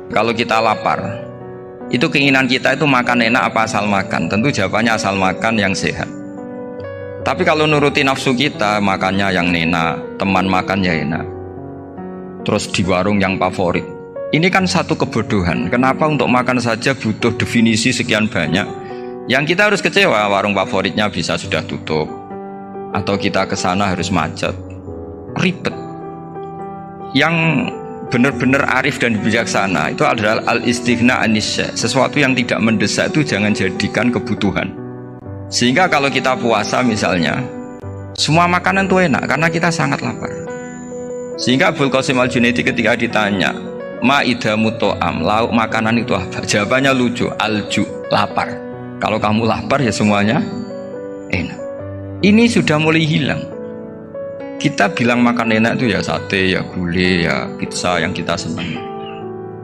Kalau kita lapar, itu keinginan kita itu makan enak apa asal makan? Tentu jawabannya asal makan yang sehat. Tapi kalau nuruti nafsu kita, makannya yang enak, teman makan ya enak, terus di warung yang favorit. Ini kan satu kebodohan. Kenapa untuk makan saja butuh definisi sekian banyak? Yang kita harus kecewa, warung favoritnya bisa sudah tutup, atau kita ke sana harus macet, ribet. Yang benar-benar arif dan bijaksana itu adalah al-istighna anisya. Sesuatu yang tidak mendesak itu jangan jadikan kebutuhan. Sehingga kalau kita puasa misalnya, semua makanan itu enak karena kita sangat lapar. Sehingga Abul Qasim Al-Junaidi ketika ditanya, ma'idamu to'am, lauk makanan itu apa? Jawabannya lucu, alju, lapar. Kalau kamu lapar ya semuanya enak. Ini sudah mulai hilang. Kita bilang makan enak itu ya sate, ya gulai, ya pizza yang kita senang.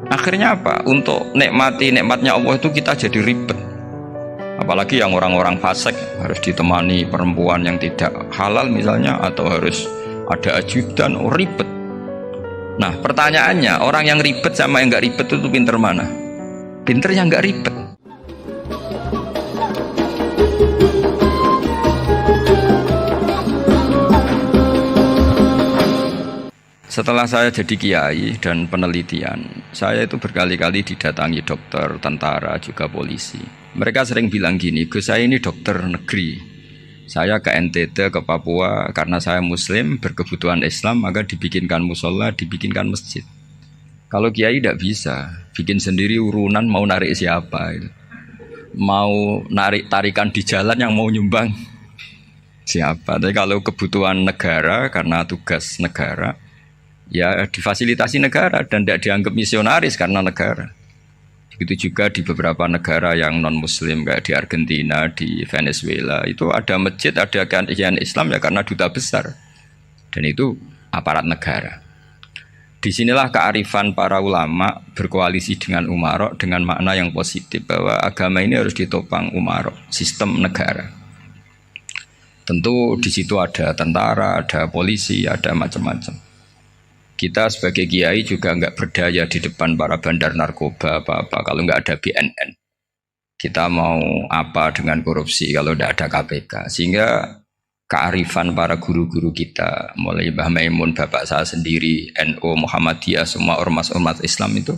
Akhirnya apa? Untuk nikmati nikmatnya Allah itu kita jadi ribet. Apalagi yang orang-orang fasik harus ditemani perempuan yang tidak halal misalnya, atau harus ada ajudan, ribet. Nah pertanyaannya, orang yang ribet sama yang nggak ribet itu pinter mana? Pinter yang nggak ribet. Setelah saya jadi kiai dan penelitian, saya itu berkali-kali didatangi dokter, tentara, juga polisi. Mereka sering bilang gini, Gus saya ini dokter negeri. Saya ke NTT, ke Papua, karena saya muslim, berkebutuhan Islam, maka dibikinkan musola, dibikinkan masjid. Kalau kiai tidak bisa, bikin sendiri urunan mau narik siapa. Mau narik tarikan di jalan yang mau nyumbang siapa. Tapi kalau kebutuhan negara, karena tugas negara, ya difasilitasi negara dan tidak dianggap misionaris karena negara. Begitu juga di beberapa negara yang non muslim kayak di Argentina, di Venezuela, itu ada masjid, ada kajian Islam ya karena duta besar. Dan itu aparat negara. Disinilah kearifan para ulama berkoalisi dengan umarok dengan makna yang positif bahwa agama ini harus ditopang umarok, sistem negara. Tentu di situ ada tentara, ada polisi, ada macam-macam. Kita sebagai kiai juga nggak berdaya di depan para bandar narkoba apa-apa kalau nggak ada BNN. Kita mau apa dengan korupsi kalau tidak ada KPK. Sehingga kearifan para guru-guru kita, mulai Mbah Maimun, bapak saya sendiri, NU, Muhammadiyah, semua ormas-ormas Islam itu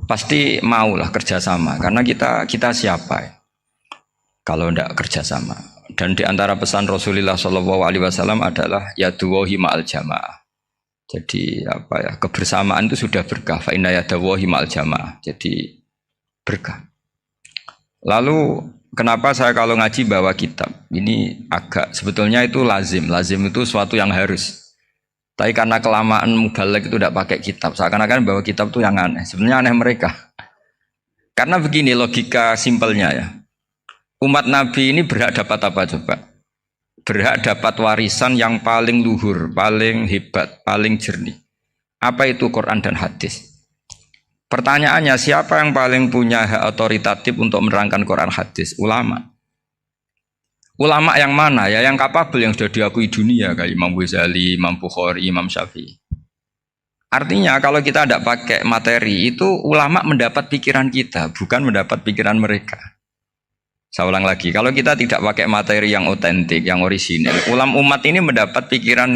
pasti maulah kerjasama. Karena kita siapa ya? Kalau tidak kerjasama. Dan di antara pesan Rasulullah SAW adalah yaduwahi ma'al jamaah. Jadi apa ya, kebersamaan itu sudah berkah. Fa inna yadallahi ma'al jamaah. Jadi berkah. Lalu kenapa saya kalau ngaji bawa kitab? Ini agak sebetulnya itu lazim. Lazim itu suatu yang harus. Tapi karena kelamaan mubaligh itu tidak pakai kitab. Seakan-akan bawa kitab itu yang aneh. Sebenarnya aneh mereka. Karena begini logika simpelnya ya. Umat Nabi ini berhak dapat apa coba? Berhak dapat warisan yang paling luhur, paling hebat, paling jernih. Apa itu Quran dan hadis? Pertanyaannya, siapa yang paling punya hak otoritatif untuk menerangkan Quran hadis? Ulama. Ulama yang mana? Ya yang kapabel, yang sudah diakui dunia kayak Imam Ghazali, Imam Bukhari, Imam Syafi'i. Artinya kalau kita tidak pakai materi itu ulama mendapat pikiran kita, bukan mendapat pikiran mereka. Saya ulang lagi, kalau kita tidak pakai materi yang otentik, yang orisinil, umat ini mendapat pikiran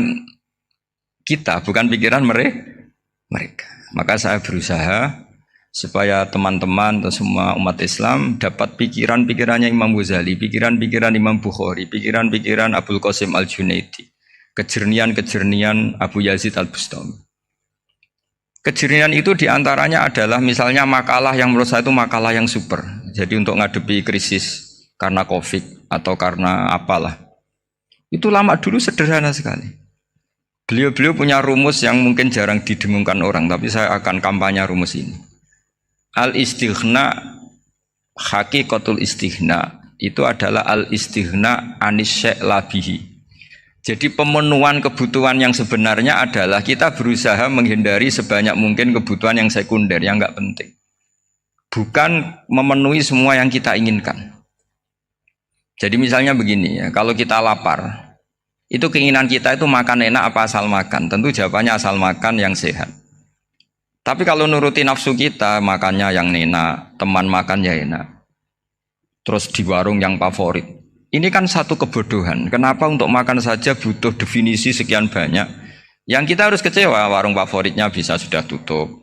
kita, bukan pikiran mereka. Maka saya berusaha supaya teman-teman atau semua umat Islam dapat pikiran-pikirannya Imam Ghazali, pikiran-pikiran Imam Bukhari, pikiran-pikiran Abul Qasim Al-Junaidi, kejernian-kejernian Abu Yazid Al-Bustami. Kejernian itu diantaranya adalah misalnya makalah yang menurut saya itu makalah yang super. Jadi untuk ngadepi krisis karena COVID atau karena apalah. Itu lama dulu sederhana sekali. Beliau-beliau punya rumus yang mungkin jarang didengungkan orang, tapi saya akan kampanye rumus ini. Al-istighna, hakikatul istighna, itu adalah al-istighna anis syai' labihi. Jadi pemenuhan kebutuhan yang sebenarnya adalah kita berusaha menghindari sebanyak mungkin kebutuhan yang sekunder, yang enggak penting. Bukan memenuhi semua yang kita inginkan. Jadi misalnya begini ya, kalau kita lapar, itu keinginan kita itu makan enak apa asal makan? Tentu jawabannya asal makan yang sehat. Tapi kalau nuruti nafsu kita, makannya yang enak, teman makan ya enak. Terus di warung yang favorit. Ini kan satu kebodohan. Kenapa untuk makan saja butuh definisi sekian banyak? Yang kita harus kecewa, warung favoritnya bisa sudah tutup.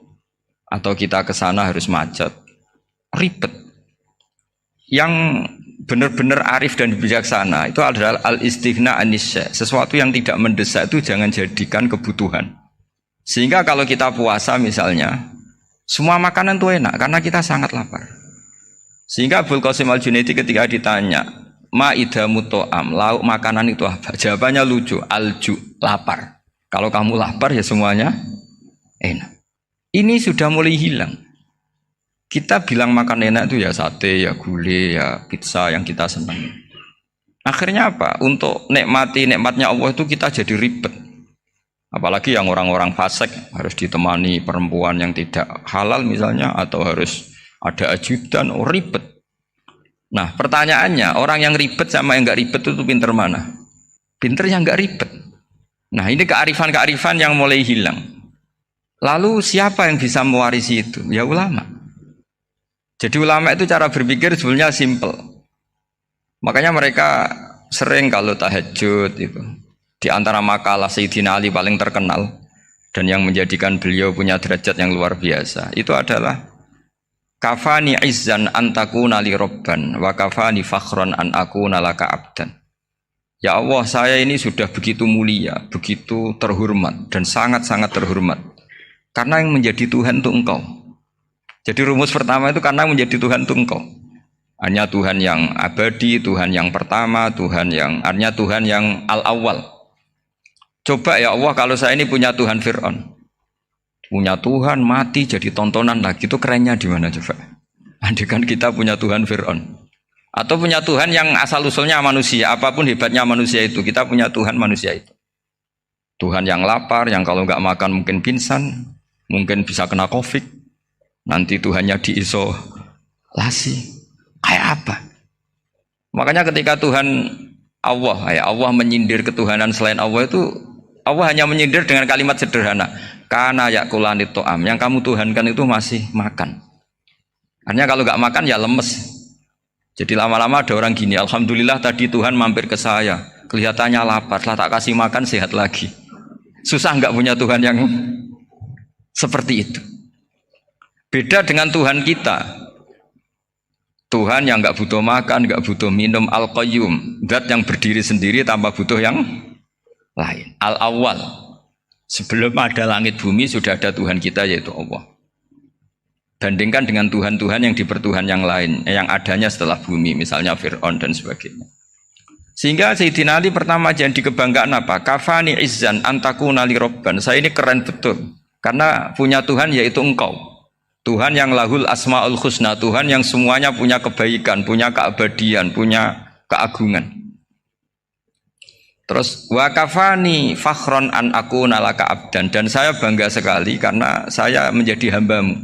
Atau kita ke sana harus macet. Ribet. Yang benar-benar arif dan bijaksana itu adalah al-istighna anisya. Sesuatu yang tidak mendesak itu jangan jadikan kebutuhan. Sehingga kalau kita puasa misalnya, semua makanan itu enak karena kita sangat lapar. Sehingga Abul Qasim Al-Junaidi ketika ditanya, ma'idamu to'am, lauk makanan itu apa? Jawabannya lucu, alju, lapar. Kalau kamu lapar ya semuanya enak. Ini sudah mulai hilang. Kita bilang makan enak itu ya sate, ya gulai, ya pizza yang kita senang. Akhirnya apa? Untuk nikmati nikmatnya Allah itu kita jadi ribet. Apalagi yang orang-orang fasik harus ditemani perempuan yang tidak halal misalnya, atau harus ada ajudan, ribet. Nah pertanyaannya, orang yang ribet sama yang nggak ribet itu pinter mana? Pinter yang nggak ribet. Nah ini kearifan-kearifan yang mulai hilang. Lalu siapa yang bisa mewarisi itu? Ya ulama. Jadi ulama itu cara berpikir sebenarnya simple. Makanya mereka sering kalau tahajud itu. Di antara makalah Sayyidina Ali paling terkenal dan yang menjadikan beliau punya derajat yang luar biasa itu adalah kafani izzan antakuna li robban wa kafani fakhron an akuna laka abdan. Ya Allah, saya ini sudah begitu mulia, begitu terhormat dan sangat-sangat terhormat karena yang menjadi Tuhan itu Engkau. Jadi rumus pertama itu karena menjadi Tuhan itu Engkau. Hanya Tuhan yang abadi, Tuhan yang pertama, hanya Tuhan yang al-awwal. Coba ya Allah, kalau saya ini punya Tuhan Fir'aun, punya Tuhan mati jadi tontonan lagi, itu kerennya di mana coba? Andaikan kita punya Tuhan Fir'aun, atau punya Tuhan yang asal usulnya manusia, apapun hebatnya manusia itu, kita punya Tuhan manusia itu. Tuhan yang lapar, yang kalau nggak makan mungkin pingsan, mungkin bisa kena COVID, nanti Tuhannya diisolasi, kayak apa? Makanya ketika Tuhan Allah menyindir ketuhanan selain Allah itu, Allah hanya menyindir dengan kalimat sederhana, karena yakulani to'am, yang kamu tuhankan itu masih makan. Artinya kalau nggak makan ya lemes. Jadi lama-lama ada orang gini, alhamdulillah tadi Tuhan mampir ke saya, kelihatannya lapar, setelah tak kasih makan sehat lagi. Susah nggak punya Tuhan yang seperti itu. Beda dengan Tuhan kita. Tuhan yang nggak butuh makan, nggak butuh minum, al-qayyum, zat yang berdiri sendiri tanpa butuh yang lain. Al-awwal, sebelum ada langit bumi sudah ada Tuhan kita yaitu Allah. Bandingkan dengan Tuhan-Tuhan yang dipertuhan yang lain, yang adanya setelah bumi, misalnya Fir'aun dan sebagainya. Sehingga Sayyidina Ali pertama jadi kebanggaan apa? Kafani izzan antakuna li robban. Saya ini keren betul karena punya Tuhan yaitu Engkau. Tuhan yang lahul asmaul husna, Tuhan yang semuanya punya kebaikan, punya keabadian, punya keagungan. Terus wa kafani fakhron an akuna laka abdan, dan saya bangga sekali karena saya menjadi hambamu.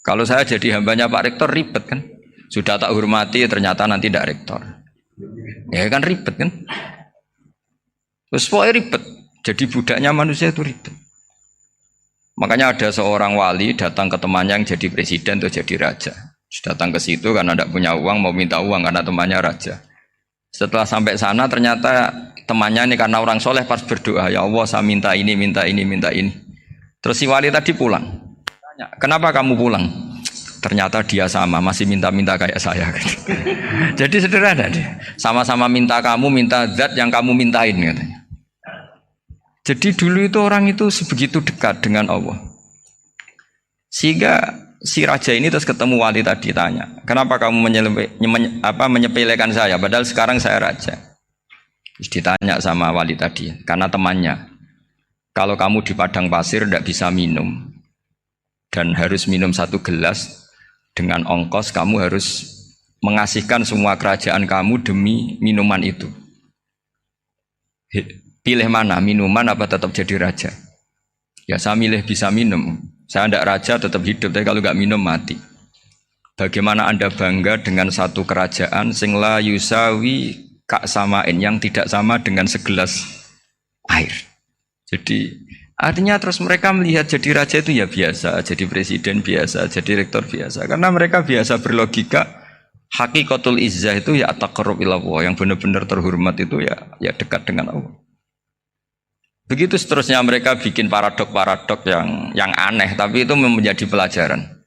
Kalau saya jadi hambanya Pak Rektor ribet kan? Sudah tak hormati ternyata nanti tidak rektor. Ya kan ribet kan? Terus pokoknya ribet. Jadi budaknya manusia itu ribet. Makanya ada seorang wali datang ke temannya yang jadi presiden atau jadi raja. Datang ke situ karena tidak punya uang, mau minta uang karena temannya raja. Setelah sampai sana ternyata temannya ini karena orang soleh pas berdoa, ya Allah saya minta ini, minta ini, minta ini. Terus si wali tadi pulang. Tanya, kenapa kamu pulang? Ternyata dia sama, masih minta-minta kayak saya. Jadi sederhana dia. Sama-sama minta kamu, minta zat yang kamu mintain katanya. Jadi dulu itu orang itu sebegitu dekat dengan Allah. Sehingga si raja ini terus ketemu wali tadi tanya, kenapa kamu menyepelekan saya padahal sekarang saya raja? Terus ditanya sama wali tadi, karena temannya, kalau kamu di padang pasir tidak bisa minum dan harus minum 1 gelas, dengan ongkos kamu harus mengasihkan semua kerajaan kamu demi minuman itu. Pilih mana, minuman apa tetap jadi raja? Ya saya milih bisa minum. Saya tidak raja tetap hidup, tapi kalau nggak minum mati. Bagaimana Anda bangga dengan satu kerajaan sing la yusawi kak samain, yang tidak sama dengan segelas air. Jadi Artinya terus mereka melihat jadi raja itu ya biasa, jadi presiden biasa, jadi rektor biasa. Karena mereka biasa berlogika, hakikatul izzah itu ya taqarrub ila Allah, yang benar-benar terhormat itu ya dekat dengan Allah. Begitu seterusnya mereka bikin paradok-paradok yang aneh, tapi itu menjadi pelajaran.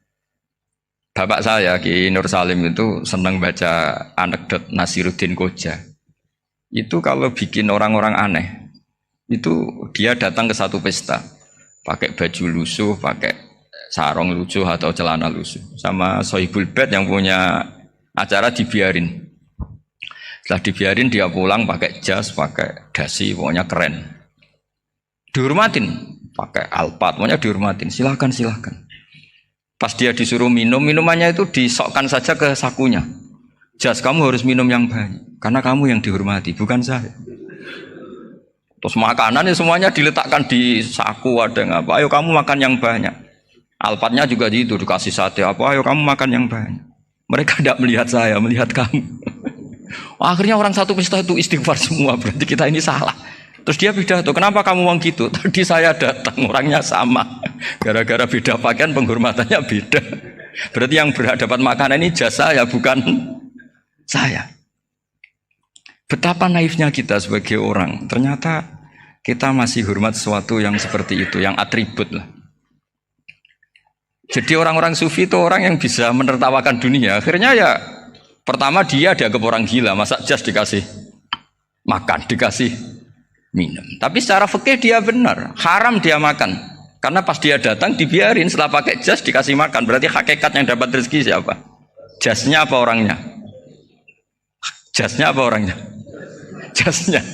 Bapak saya Ki Nur Salim itu senang baca anekdot Nasiruddin Koja. Itu kalau bikin orang-orang aneh, itu dia datang ke satu pesta, pakai baju lusuh, pakai sarung lusuh atau celana lusuh, sama Sohibul Bait yang punya acara dibiarin. Setelah dibiarin dia pulang pakai jas, pakai dasi, pokoknya keren. Dihormatin, pakai alpat, pokoknya dihormatin. Silahkan. Pas dia disuruh minum, minumannya itu disokkan saja ke sakunya. Jas, kamu harus minum yang banyak, karena kamu yang dihormati, bukan saya. Terus makanannya semuanya diletakkan di saku, ada yang apa, ayo kamu makan yang banyak. Alpatnya juga gitu, dikasih sate apa, ayo kamu makan yang banyak. Mereka tidak melihat saya, melihat kamu. Akhirnya orang satu pesta itu istighfar semua, berarti kita ini salah. Terus dia pidato, kenapa kamu uang gitu? Tadi saya datang, orangnya sama. Gara-gara beda pakaian, penghormatannya beda. Berarti yang berhak dapat makanan ini jasa ya, bukan saya. Betapa naifnya kita sebagai orang. Ternyata kita masih hormat sesuatu yang seperti itu, yang atribut lah. Jadi orang-orang sufi itu orang yang bisa menertawakan dunia. Akhirnya ya, pertama dia dianggap orang gila, masa jas dikasih makan, dikasih minum. Tapi secara fikih dia benar, haram dia makan. Karena pas dia datang dibiarin, setelah pakai jas dikasih makan. Berarti hakikat yang dapat rezeki siapa? Jasnya apa orangnya? Jasnya apa orangnya? Jasnya.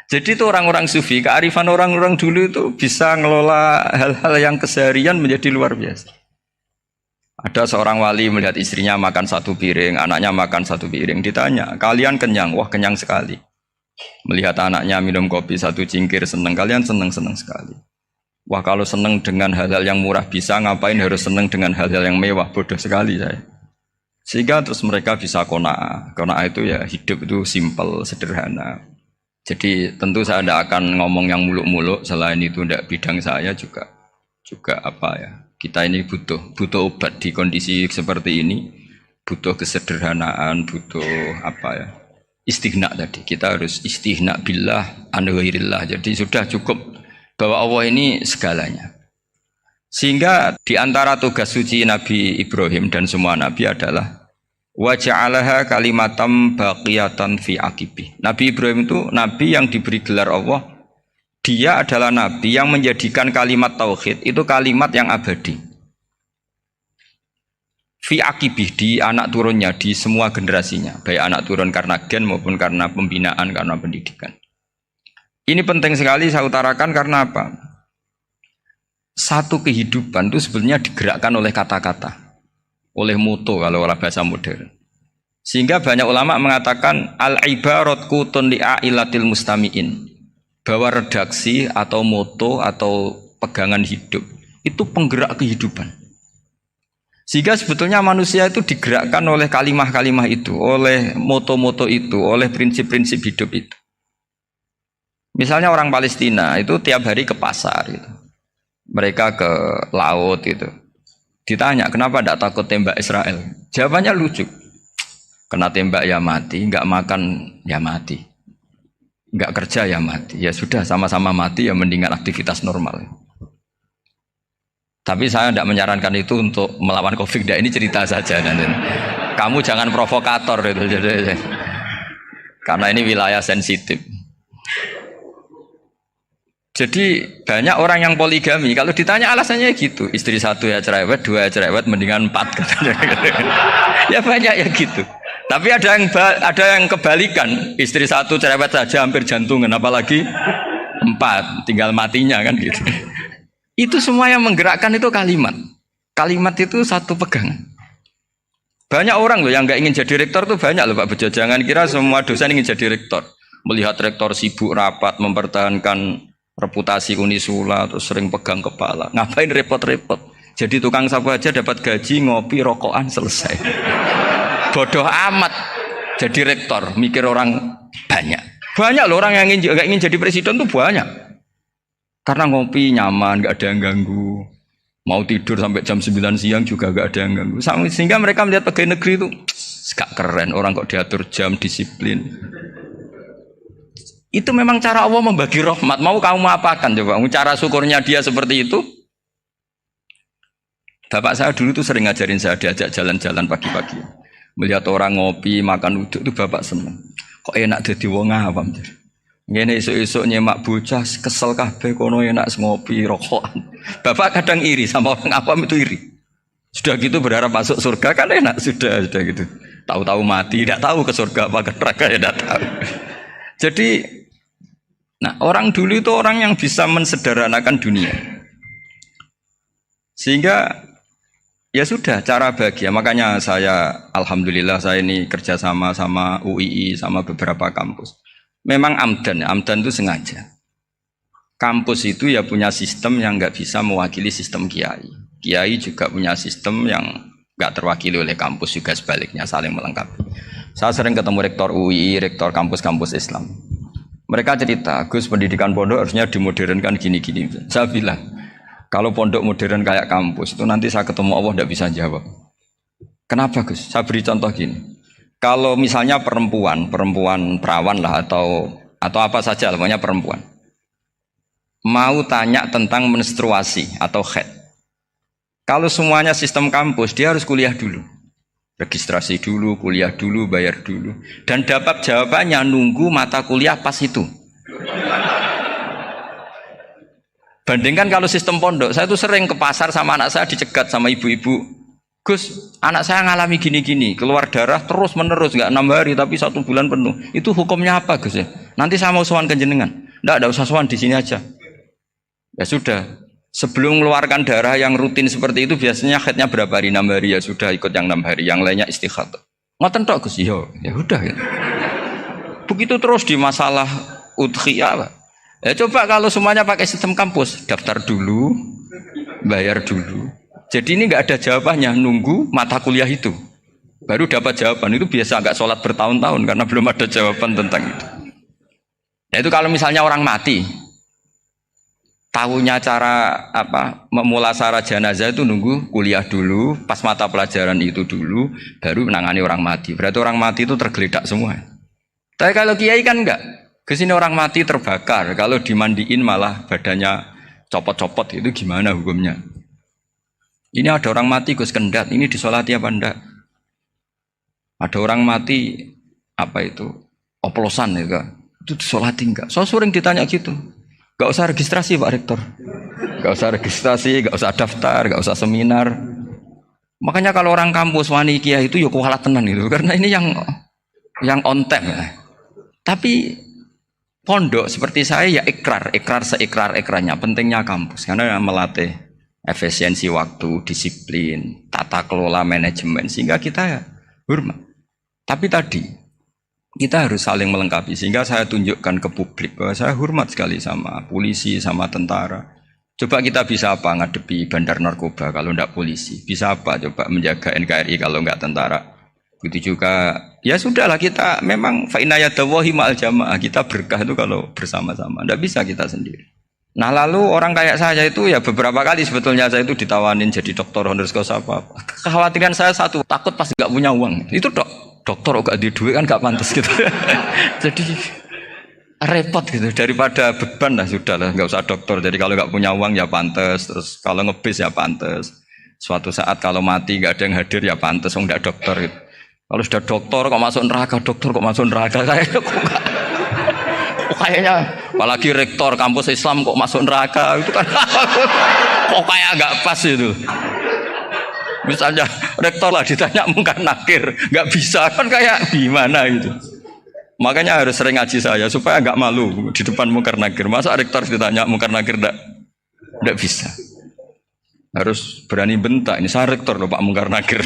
Jadi itu orang-orang sufi, kearifan orang-orang dulu itu bisa ngelola hal-hal yang keseharian menjadi luar biasa. Ada seorang wali melihat istrinya makan satu piring, anaknya makan satu piring. Ditanya, kalian kenyang? Wah, kenyang sekali. Melihat anaknya minum kopi satu cingkir, senang. Kalian senang sekali. Wah, kalau senang dengan hal-hal yang murah bisa, ngapain harus senang dengan hal-hal yang mewah? Bodoh sekali saya. Sehingga terus mereka bisa qanaah. Qanaah itu ya hidup itu simpel, sederhana. Jadi tentu saya tidak akan ngomong yang muluk-muluk, selain itu tidak bidang saya juga apa ya. Kita ini butuh obat di kondisi seperti ini, butuh kesederhanaan, butuh apa ya? Istighna tadi. Kita harus istighna billah an ghairillah. Jadi sudah cukup bahwa Allah ini segalanya. Sehingga di antara tugas suci Nabi Ibrahim dan semua nabi adalah wa ja'alaha kalimatam baqiyatan fi aqibi. Nabi Ibrahim itu nabi yang diberi gelar Allah. Dia adalah nabi yang menjadikan kalimat tauhid itu kalimat yang abadi. Fi aqibi, di anak turunnya, di semua generasinya, baik anak turun karena gen maupun karena pembinaan, karena pendidikan. Ini penting sekali saya utarakan karena apa? Satu kehidupan itu sebenarnya digerakkan oleh kata-kata. Oleh moto kalau oleh bahasa modern. Sehingga banyak ulama mengatakan al-ibarat kutun li'ailatil mustami'in, bahwa redaksi atau moto atau pegangan hidup itu penggerak kehidupan. Sehingga sebetulnya manusia itu digerakkan oleh kalimah-kalimah itu, oleh moto-moto itu, oleh prinsip-prinsip hidup itu. Misalnya orang Palestina itu tiap hari ke pasar gitu. Mereka ke laut gitu. Ditanya, kenapa tidak takut tembak Israel? Jawabannya lucu. Kena tembak ya mati, enggak makan ya mati. Enggak kerja ya mati. Ya sudah, sama-sama mati ya mendingan aktivitas normal. Tapi saya tidak menyarankan itu untuk melawan COVID. Ini cerita saja. Kamu jangan provokator itu. Karena ini wilayah sensitif. Jadi banyak orang yang poligami, kalau ditanya alasannya gitu, istri satu ya cerewet, dua ya cerewet, mendingan 4 katanya. Ya banyak ya gitu. Tapi ada yang kebalikan, istri satu cerewet saja hampir jantungan, apalagi 4, tinggal matinya kan gitu. Itu semua yang menggerakkan itu kalimat. Kalimat itu satu pegangan. Banyak orang loh yang nggak ingin jadi rektor tuh banyak loh Pak Bejo. Jangan kira semua dosen ingin jadi rektor. Melihat rektor sibuk rapat, mempertahankan reputasi Unisula, terus sering pegang kepala. Ngapain repot-repot? Jadi tukang sapu aja dapat gaji, ngopi, rokokan, selesai. Bodoh amat jadi rektor, mikir orang banyak. Banyak loh orang yang ingin jadi presiden tuh banyak. Karena ngopi nyaman, nggak ada yang ganggu. Mau tidur sampai jam 9 siang juga nggak ada yang ganggu. Sehingga mereka melihat pegawai negeri itu gak keren, orang kok diatur jam, disiplin. Itu memang cara Allah membagi rahmat. Mau kamu apakan coba? Cara syukurnya dia seperti itu. Bapak saya dulu tuh sering ngajarin saya, diajak jalan-jalan pagi-pagi. Melihat orang ngopi, makan uduk itu bapak seneng. Kok enak jadi wong awam. Ngene esuk-esuk nyemak bocah kesel kabeh kono enak ngopi rokokan. Bapak kadang iri sama orang awam itu iri. Sudah gitu berharap masuk surga kan enak sudah gitu. Tahu-tahu mati, tidak tahu ke surga apa ke neraka ya tidak tahu. Jadi nah, orang dulu itu orang yang bisa mensederhanakan dunia. Sehingga ya sudah cara bahagia. Makanya saya alhamdulillah saya ini kerjasama sama UII sama beberapa kampus. Memang amdan itu sengaja. Kampus itu ya punya sistem yang nggak bisa mewakili sistem kiai. Kiai juga punya sistem yang nggak terwakili oleh kampus juga sebaliknya saling melengkapi. Saya sering ketemu rektor UII, rektor kampus-kampus Islam. Mereka cerita, Gus pendidikan pondok harusnya dimodernkan gini-gini. Saya bilang, kalau pondok modern kayak kampus itu nanti saya ketemu Allah tidak bisa jawab. Kenapa Gus? Saya beri contoh gini. Kalau misalnya perempuan perawan lah atau apa saja, namanya perempuan, mau tanya tentang menstruasi atau haid. Kalau semuanya sistem kampus, dia harus kuliah dulu. Registrasi dulu, kuliah dulu, bayar dulu. Dan dapat jawabannya nunggu mata kuliah pas itu. Bandingkan kalau sistem pondok, saya tuh sering ke pasar sama anak saya dicegat sama ibu-ibu. Gus, anak saya ngalami gini-gini, keluar darah terus menerus, nggak 6 hari tapi 1 bulan penuh. Itu hukumnya apa Gus ya? Nanti saya mau sowan ke jenengan. Nggak usah sowan di sini aja. Ya sudah, sebelum mengeluarkan darah yang rutin seperti itu biasanya haidnya berapa hari? 6 hari ya sudah ikut yang 6 hari, yang lainnya istighatsah. Ngoten tok Gus, ya udah ya. Begitu terus di masalah udhiyah. Ya coba kalau semuanya pakai sistem kampus, daftar dulu, bayar dulu. Jadi ini nggak ada jawabannya, nunggu mata kuliah itu baru dapat jawaban. Itu biasa nggak sholat bertahun-tahun karena belum ada jawaban tentang itu. Nah itu kalau misalnya orang mati, tahunya cara apa memulasara jenazah itu nunggu kuliah dulu, pas mata pelajaran itu dulu, baru menangani orang mati. Berarti orang mati itu tergeledak semua. Tapi kalau kiai kan enggak. Kesini orang mati terbakar, kalau dimandiin malah badannya copot-copot, itu gimana hukumnya? Ini ada orang mati Gus Kendat, ini disolati apa enggak? Ada orang mati apa itu oplosan ya, itu disolati enggak? So sering ditanya gitu. Enggak usah registrasi Pak Rektor, enggak usah registrasi, enggak usah daftar, enggak usah seminar. Makanya kalau orang kampus wani kiai itu ya kualat tenan itu, karena ini yang on time ya. Tapi pondok seperti saya ya ikrar seikrar-ikrarnya pentingnya kampus karena melatih efisiensi waktu, disiplin, tata kelola manajemen sehingga kita ya hormat. Tapi tadi kita harus saling melengkapi sehingga saya tunjukkan ke publik bahwa saya hormat sekali sama polisi, sama tentara. Coba kita bisa apa ngadepi bandar narkoba kalau enggak polisi? Bisa apa coba menjaga NKRI kalau enggak tentara? Begitu juga ya sudahlah kita memang fa inna yadallahi ma'al jamaah, kita berkah itu kalau bersama-sama, enggak bisa kita sendiri. Nah lalu orang kayak saya itu ya beberapa kali sebetulnya saya itu ditawanin jadi dokter honoris causa apa. Kekhawatiran saya satu, takut pas nggak punya uang. Itu dokter kok gak di duit kan gak pantas gitu. Jadi repot gitu, daripada beban lah sudah lah nggak usah dokter. Jadi kalau nggak punya uang ya pantas, terus kalau ngebis ya pantas. Suatu saat kalau mati nggak ada yang hadir ya pantas, nggak dokter gitu. Kalau sudah dokter kok masuk neraka, kayaknya apalagi rektor kampus Islam kok masuk neraka itu kan kok kayak nggak pas itu. Misalnya rektor lah ditanya mungkar nakir nggak bisa kan kayak gimana gitu. Makanya harus sering ngaji saya supaya nggak malu di depan mungkar nakir. Masa rektor ditanya mungkar nakir nggak bisa. Harus berani bentak. Ini saya rektor loh Pak mungkar nakir.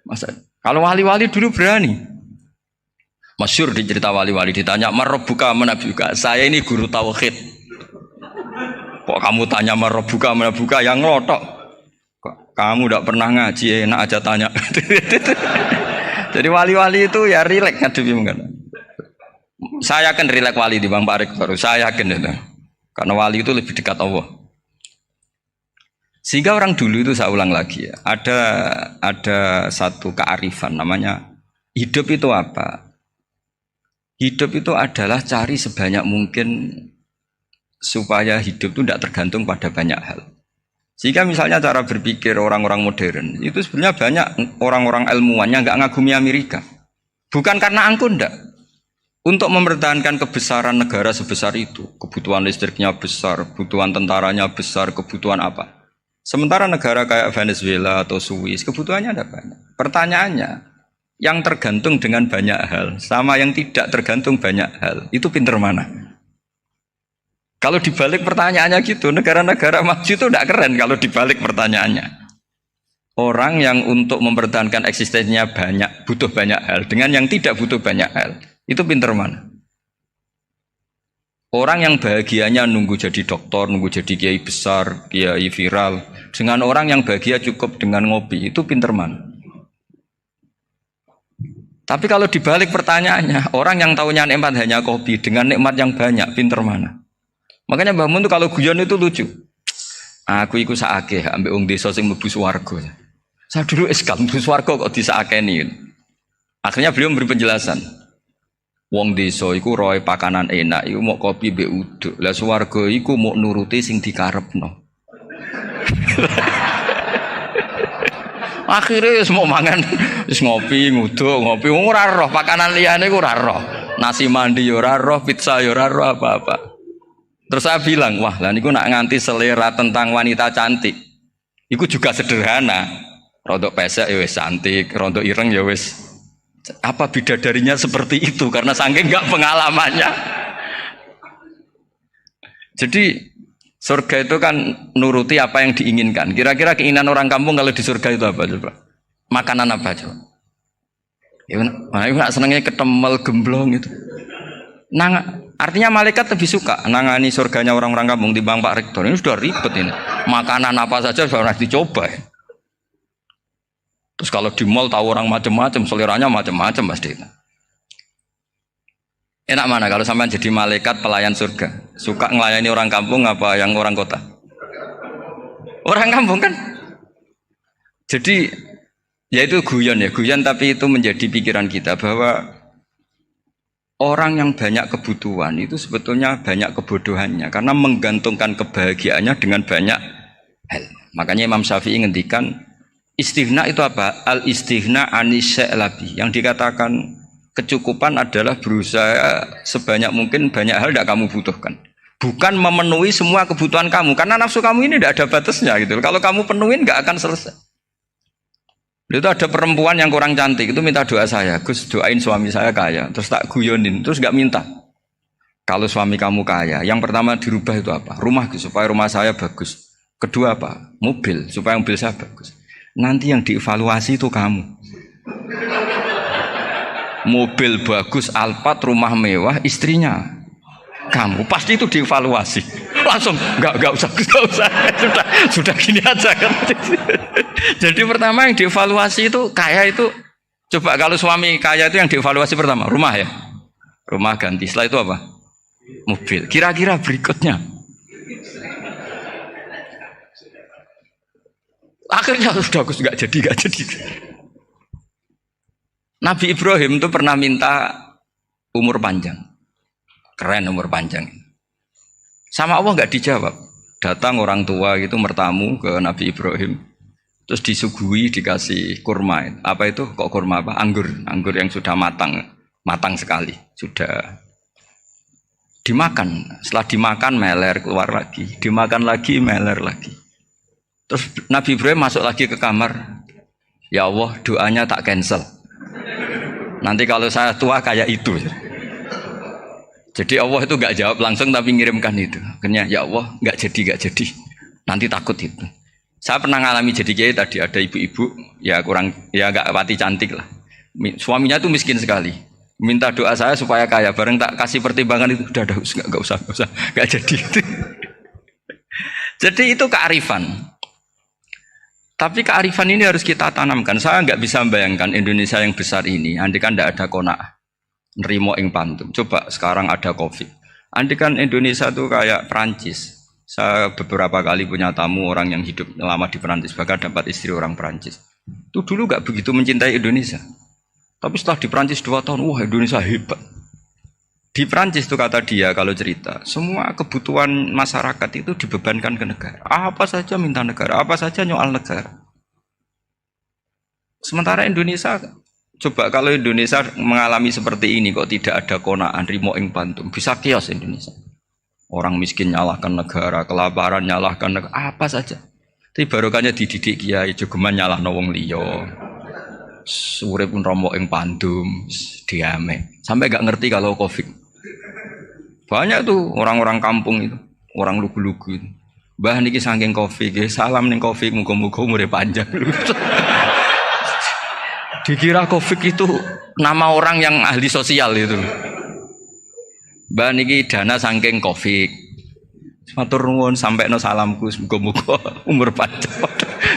Masa kalau wali-wali dulu berani. Masyhur di cerita wali-wali ditanya marabbuka manabuka. Saya ini guru tauhid. Kok kamu tanya marabbuka manabuka yang ngelotok? Kok kamu tidak pernah ngaji enak aja tanya. Jadi wali-wali itu ya rileks ngadepi mungkin. Saya yakin rileks wali di Bang Pak Rektor. Saya yakin itu. Karena wali itu lebih dekat Allah. Sehingga orang dulu itu saya ulang lagi ya, ada satu kearifan namanya hidup itu apa? Hidup itu adalah cari sebanyak mungkin supaya hidup itu tidak tergantung pada banyak hal. Sehingga misalnya cara berpikir orang-orang modern itu sebenarnya banyak orang-orang ilmuwan yang nggak ngagumi Amerika. Bukan karena angkuh ndak. Untuk mempertahankan kebesaran negara sebesar itu, kebutuhan listriknya besar, kebutuhan tentaranya besar, kebutuhan apa? Sementara negara kayak Venezuela atau Swiss kebutuhannya ada banyak. Pertanyaannya, yang tergantung dengan banyak hal sama yang tidak tergantung banyak hal, itu pinter mana? Kalau dibalik pertanyaannya gitu, negara-negara maju itu tidak keren kalau dibalik pertanyaannya. Orang yang untuk mempertahankan eksistensinya banyak, butuh banyak hal, dengan yang tidak butuh banyak hal, itu pinter mana? Orang yang bahagianya nunggu jadi dokter, nunggu jadi kiai besar, kiai viral, dengan orang yang bahagia cukup dengan ngopi, itu pinter mana? Tapi kalau dibalik pertanyaannya, orang yang tahunya nikmat hanya kopi, dengan nikmat yang banyak, pinter mana? Makanya Mbah Mun tuh kalau guyon itu lucu. Aku iku sakake ambek wong desa sing mlebu swarga. Saya dulu eskal mlebu swarga kok disakeni. Akhirnya beliau memberi penjelasan. Wong desa iku roe pakanan enak, iku mau kopi mbek uduk. Lah swarga iku mau nuruti sing dikarepno. Akhirnya wis mau mangan, wis ngopi, nguduk, ngopi ora roh pakanan liyane iku ora roh. Nasi mandi yo ora roh, pizza yo ora roh apa-apa. Terus saya bilang, wah lah niku nak nganti selera tentang wanita cantik. Iku juga sederhana. Rontok pesek ya wis cantik, rontok ireng ya wis. Apa bidadarinya seperti itu karena saking enggak pengalamannya. Jadi surga itu kan nuruti apa yang diinginkan. Kira-kira keinginan orang kampung kalau di surga itu apa coba? Makanan apa coba? Ya, nah, senengnya ketemel gemblong itu. Artinya malaikat lebih suka nangani surganya orang-orang kampung timbang Pak Rektor. Ini sudah ribet ini. Makanan apa saja sudah harus dicoba ya. Terus kalau di mall tahu orang macam-macam, seleranya macam-macam pasti. Enak mana kalau sampai jadi malaikat pelayan surga? Suka ngelayani orang kampung apa yang orang kota? Orang kampung kan? Jadi ya itu guyon tapi itu menjadi pikiran kita bahwa orang yang banyak kebutuhan itu sebetulnya banyak kebodohannya karena menggantungkan kebahagiaannya dengan banyak hal. Makanya Imam Syafi'i ngendikan istighna itu apa? Al istighna anisya'i. Yang dikatakan kecukupan adalah berusaha sebanyak mungkin banyak hal tidak kamu butuhkan. Bukan memenuhi semua kebutuhan kamu karena nafsu kamu ini tidak ada batasnya gitu. Kalau kamu penuhin nggak akan selesai. Itu ada perempuan yang kurang cantik itu minta doa saya, Gus doain suami saya kaya, terus tak guyonin, terus nggak minta. Kalau suami kamu kaya, yang pertama dirubah itu apa? Rumah Gus, supaya rumah saya bagus. Kedua apa? Mobil, supaya mobil saya bagus. Nanti yang dievaluasi itu kamu. Mobil bagus, Alphard, rumah mewah, istrinya kamu pasti itu dievaluasi. Langsung enggak usah sudah gini aja kan. Jadi pertama yang dievaluasi itu kaya itu coba kalau suami kaya itu yang dievaluasi pertama rumah ya. Rumah ganti. Setelah itu apa? Mobil. Kira-kira berikutnya. Akhirnya sudah Gus enggak jadi. Nabi Ibrahim itu pernah minta umur panjang. Keren umur panjang. Sama Allah nggak dijawab. Datang orang tua gitu mertamu ke Nabi Ibrahim, terus disuguhi dikasih kurma. Apa itu? Kok kurma apa? Anggur yang sudah matang sekali, sudah dimakan. Setelah dimakan meler keluar lagi, dimakan lagi meler lagi. Terus Nabi Ibrahim masuk lagi ke kamar. Ya Allah, doanya tak cancel. Nanti kalau saya tua kayak itu. Jadi Allah itu nggak jawab langsung tapi ngirimkan itu. Akhirnya ya Allah nggak jadi. Nanti takut itu. Saya pernah ngalami jadi kiai tadi ada ibu-ibu ya nggak pati cantik lah. Suaminya tuh miskin sekali. Minta doa saya supaya kaya. Bareng tak kasih pertimbangan itu udah nggak usah nggak jadi. Jadi itu kearifan. Tapi kearifan ini harus kita tanamkan. Saya nggak bisa membayangkan Indonesia yang besar ini. Andai kan tidak ada qanaah. Nerimo ing pantum. Coba sekarang ada COVID. Andai kan Indonesia tuh kayak Prancis. Saya beberapa kali punya tamu orang yang hidup lama di Prancis, bahkan dapat istri orang Prancis. Itu dulu gak begitu mencintai Indonesia. Tapi setelah di Prancis 2 tahun, wah Indonesia hebat. Di Prancis tuh kata dia kalau cerita, semua kebutuhan masyarakat itu dibebankan ke negara. Apa saja minta negara, apa saja nyoal negara. Sementara Indonesia, coba kalau Indonesia mengalami seperti ini kok tidak ada konaan rimo ing pantum, bisa kios Indonesia. Orang miskin nyalahkan negara, kelaparan nyalahkan negara, apa saja. Tapi barokahnya dididik kiai jogeman nyalahno wong liya. Urip pun romo ing pandum, diame. Sampai gak ngerti kalau Covid. Banyak tuh orang-orang kampung itu, orang lugu-lugu itu. Mbah niki saking Covid, salam ning Covid muga-muga umure panjang. Dikira Covid itu nama orang yang ahli sosial itu. Mbak niki dana saking Covid. Matur nuwun sampekno salamku muga-muga umur panjang.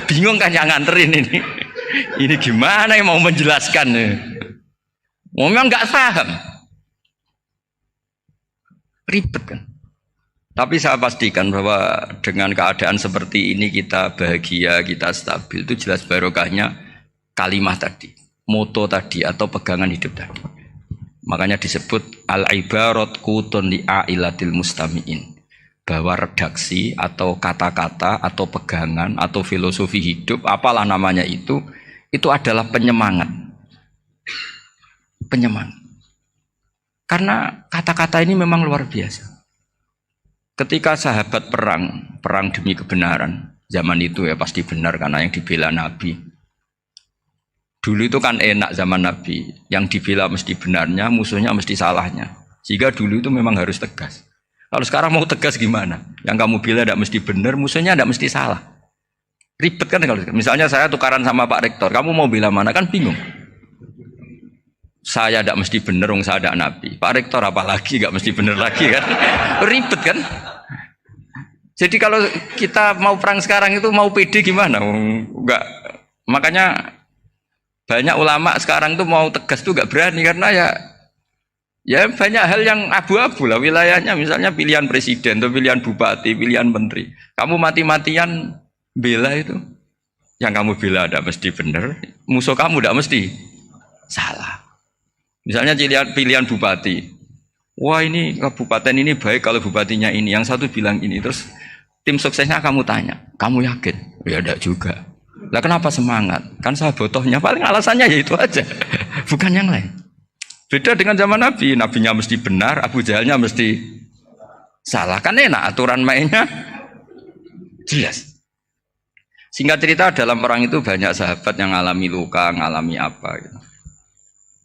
Bingung kan yang nganterin ini. Ini gimana yang mau menjelaskan? Memang nggak paham. Ribet kan. Tapi saya pastikan bahwa dengan keadaan seperti ini kita bahagia, kita stabil itu jelas barokahnya kalimat tadi, moto tadi atau pegangan hidup tadi. Makanya disebut al-ibarat kutun li'ailatil mustami'in. Bahwa redaksi atau kata-kata atau pegangan atau filosofi hidup, apalah namanya itu adalah penyemangat. Penyemangat. Karena kata-kata ini memang luar biasa. Ketika sahabat perang demi kebenaran, zaman itu ya pasti benar karena yang dibela Nabi. Dulu itu kan enak zaman Nabi, yang dibela mesti benarnya, musuhnya mesti salahnya. Sehingga dulu itu memang harus tegas. Kalau sekarang mau tegas gimana? Yang kamu bela tidak mesti benar, musuhnya tidak mesti salah. Ribet kan kalau misalnya saya tukaran sama Pak Rektor, kamu mau bela mana kan bingung. Saya tidak mesti benar, saya tidak Nabi. Pak Rektor apalagi nggak mesti benar lagi kan? Ribet kan? Jadi kalau kita mau perang sekarang itu mau pede gimana? Enggak. Makanya banyak ulama sekarang tuh mau tegas tuh nggak berani karena ya banyak hal yang abu-abu lah wilayahnya, misalnya pilihan presiden atau pilihan bupati, pilihan menteri. Kamu mati-matian bela itu, yang kamu bela tidak mesti benar, musuh kamu tidak mesti salah. Misalnya pilihan bupati, wah ini kabupaten ini baik kalau bupatinya ini, yang satu bilang ini, terus tim suksesnya kamu tanya, kamu yakin? Ya tidak juga. Lah kenapa semangat? Kan saya botohnya, paling alasannya ya itu aja, bukan yang lain. Beda dengan zaman Nabi, Nabinya mesti benar, Abu Jahalnya mesti salah. Kan enak, aturan mainnya jelas. Singkat cerita dalam perang itu banyak sahabat yang alami luka, ngalami apa gitu.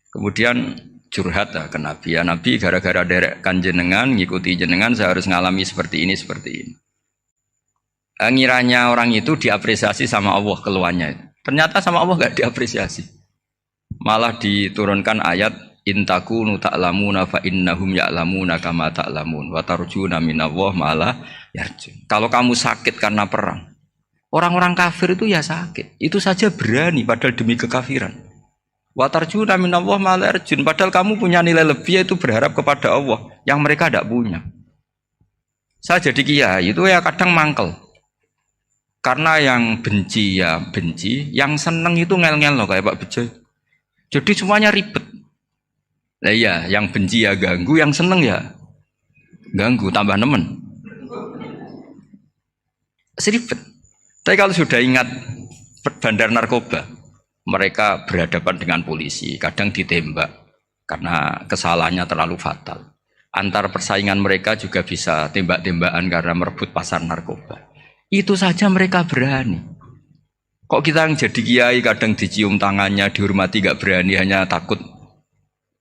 Kemudian curhat ke Nabi, ya Nabi gara-gara derekkan jenengan, ngikuti jenengan saya harus ngalami seperti ini, seperti ini. Ngiranya orang itu diapresiasi sama Allah keluarnya. Ternyata sama Allah gak diapresiasi. Malah diturunkan ayat intakunu ta'lamuna fa innahum ya'lamuna kama ta'lamun wa tarjuna minallah ma'ala yarjun. Kalau kamu sakit karena perang, orang-orang kafir itu ya sakit. Itu saja berani padahal demi kekafiran. Wa tarjuna minallah ma'ala yarjun. Padahal kamu punya nilai lebih yaitu berharap kepada Allah yang mereka tidak punya. Saya jadi kiai itu ya kadang mangkel. Karena yang benci ya benci, yang seneng itu ngel-ngel loh kayak Pak Bejo. Jadi semuanya ribet. Nah iya, yang benci ya ganggu, yang seneng ya ganggu, tambah nemen. Seribet. Tapi kalau sudah ingat bandar narkoba, mereka berhadapan dengan polisi, kadang ditembak karena kesalahannya terlalu fatal. Antar persaingan mereka juga bisa tembak-tembakan karena merebut pasar narkoba. Itu saja mereka berani. Kok kita yang jadi kiai kadang dicium tangannya, dihormati gak berani, hanya takut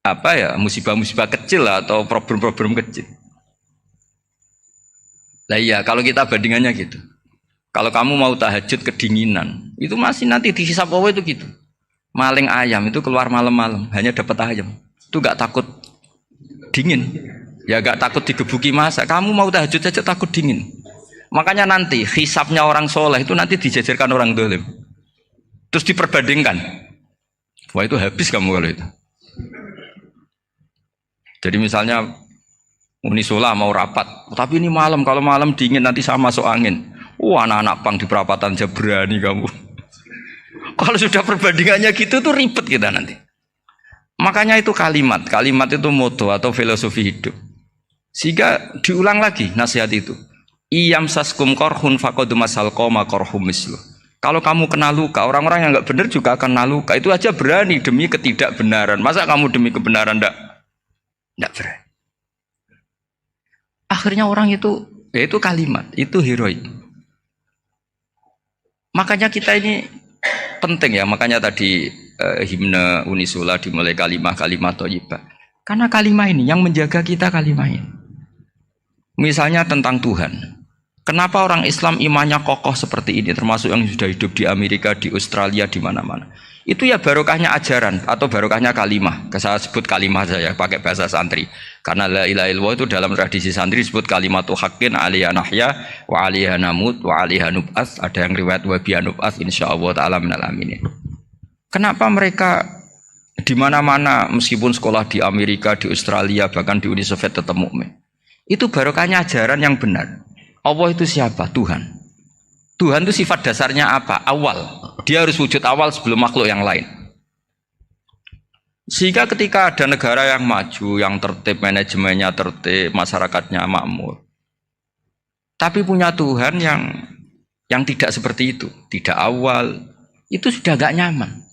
apa ya, musibah-musibah kecil lah, atau problem-problem kecil. Lah iya, kalau kita bandingannya gitu. Kalau kamu mau tahajud kedinginan, itu masih nanti dihisab Allah itu gitu. Maling ayam itu keluar malam-malam, hanya dapat ayam. Itu gak takut dingin. Ya gak takut digebuki masa. Kamu mau tahajud saja takut dingin. Makanya nanti hisabnya orang soleh itu nanti dijajarkan orang dolim. Terus diperbandingkan. Wah itu habis kamu kalau itu. Jadi misalnya Unisula mau rapat, tapi ini malam, kalau malam dingin nanti sama masuk angin. Anak-anak pang di perapatan aja berani kamu. Kalau sudah perbandingannya gitu tuh ribet kita nanti. Makanya itu kalimat itu moto atau filosofi hidup. Sehingga diulang lagi nasihat itu. Iyam saskum korhun fakodu masal koma korhum mislu. Kalau kamu kena luka, orang-orang yang nggak benar juga akan kena luka. Itu aja berani demi ketidakbenaran. Masa kamu demi kebenaran nggak berani? Akhirnya orang itu, ya itu kalimat, itu heroik. Makanya kita ini penting ya, makanya tadi himne Unisula dimulai kalimat thayyibah. Karena kalimat ini yang menjaga kita kalimat ini. Misalnya tentang Tuhan. Kenapa orang Islam imannya kokoh seperti ini, termasuk yang sudah hidup di Amerika, di Australia, di mana-mana. Itu ya barokahnya ajaran atau barokahnya kalimah. Saya sebut kalimah saya pakai bahasa santri. Karena la ilaha illallah itu dalam tradisi santri disebut kalimatu haqqin alaiha nahya wa alaiha namut wa alaiha nub'ats. Ada yang riwayat wa biha nub'ats insyaallah taala minal aminin. Kenapa mereka di mana-mana meskipun sekolah di Amerika, di Australia, bahkan di Uni Soviet tetap mukmin? Itu barokahnya ajaran yang benar. Allah itu siapa? Tuhan. Tuhan itu sifat dasarnya apa? Awal. Dia harus wujud awal sebelum makhluk yang lain. Sehingga ketika ada negara yang maju, yang tertib, manajemennya tertib, masyarakatnya makmur, tapi punya Tuhan yang tidak seperti itu, tidak awal, itu sudah gak nyaman.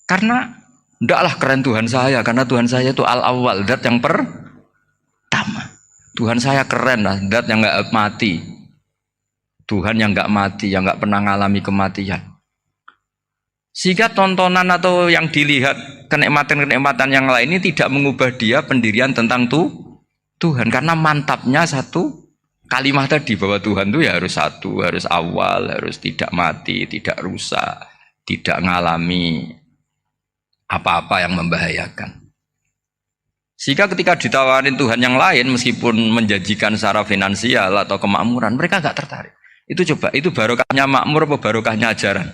Karena ndaklah keren Tuhan saya, karena Tuhan saya itu al-awwal, zat yang pertama. Tuhan saya keren lah, zat yang gak mati. Tuhan yang gak mati, yang gak pernah mengalami kematian. Sehingga tontonan atau yang dilihat kenikmatan-kenikmatan yang lain ini tidak mengubah dia pendirian tentang Tuhan. Karena mantapnya satu kalimat tadi bahwa Tuhan itu ya harus satu, harus awal, harus tidak mati, tidak rusak, tidak mengalami apa-apa yang membahayakan. Sehingga ketika ditawarin Tuhan yang lain meskipun menjanjikan secara finansial atau kemakmuran, mereka gak tertarik. Itu coba, itu barokahnya makmur apa barokahnya ajaran?